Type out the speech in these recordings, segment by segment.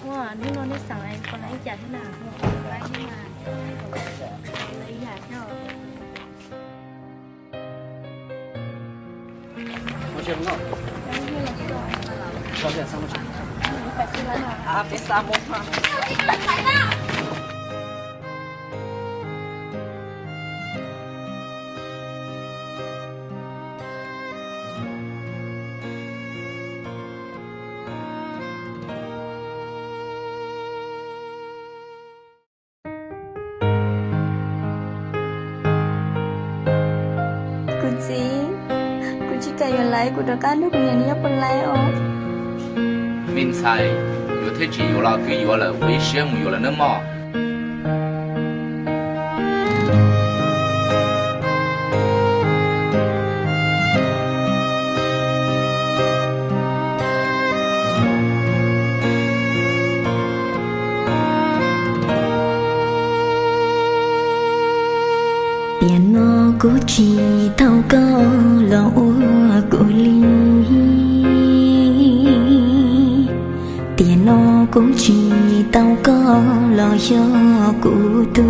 哇，你弄那上来，本来一家天哪，我来天哪，一下跳。我去弄。多少钱？3块钱。啊，别撒谎嘛！Kucing原来我的干都不愿意要本来哦。明才有特技有了给有了，为羡慕有了那么。电脑估计祷告了我鼓励，电脑估计祷告了我孤独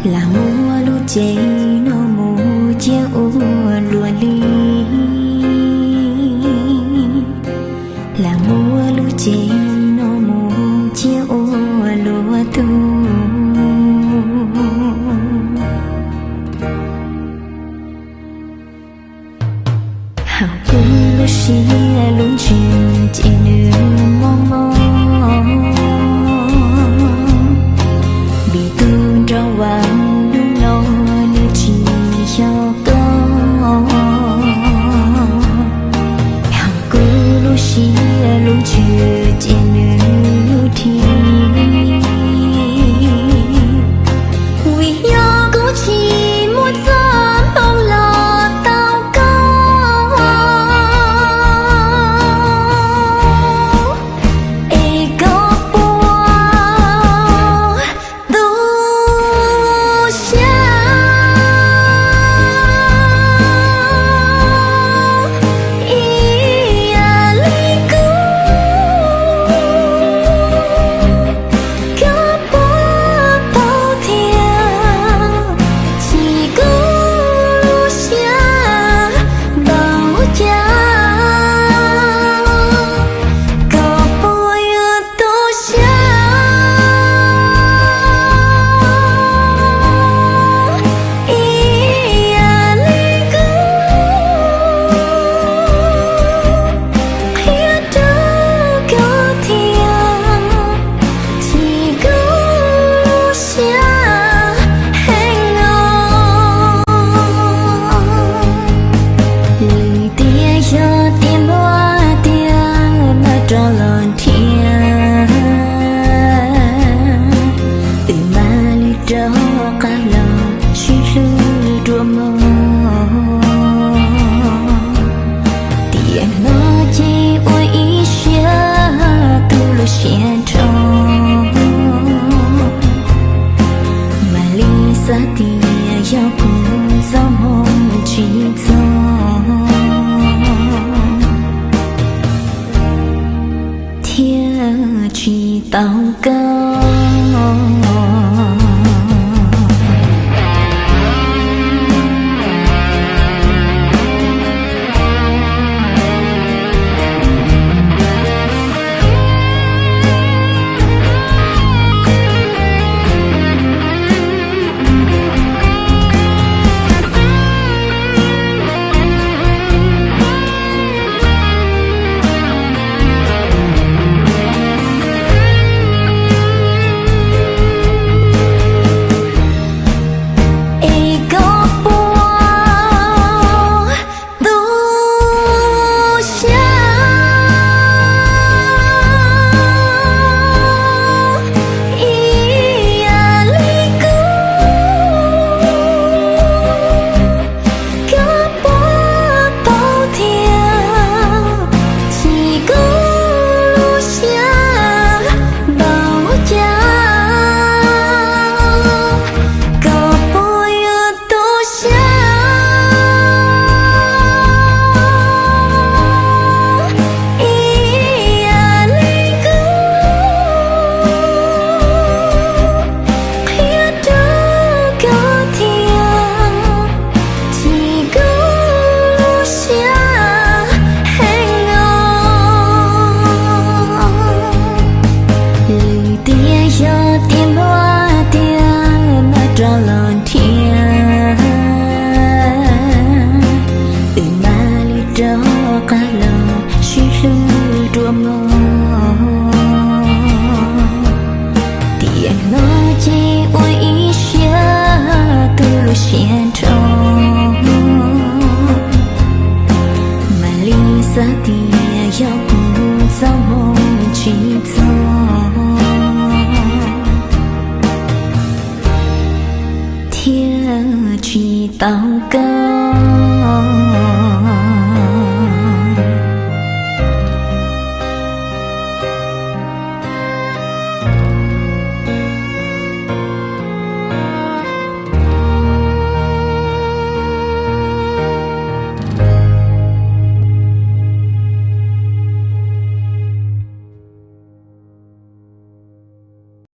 ，là mua lu chế nó mua chia u lúa ly, là mua lu chế nó mua chia u lúa tu. Hào cung lu xia luôn chuyện chỉ nửa mong mong, bị tương ra vàng đúng lo như chỉ cho con. Hào cung lu xia luôn chuyện chỉ nửa thì vì do có chỉ muốn dám bao lo tao có e có bùa tu xa ý à lý cứu có bùa bao thiệt chỉ cứu xa bao cha có bùa tu xa ý à lý cứu hiết đỡ có thiệt chỉ cứu xa hẹn ngò lời tia cho tim hoa tia mà cho lần thiên từ mà lý cho cả lòng suy lưu đua mơ tiền nó chỉ ôi ý xia tu lo xia trong mà lý sa tia giao cùng giao mong chỉ cho thiên chỉ tao cao. 要不造梦几座，天气祷告。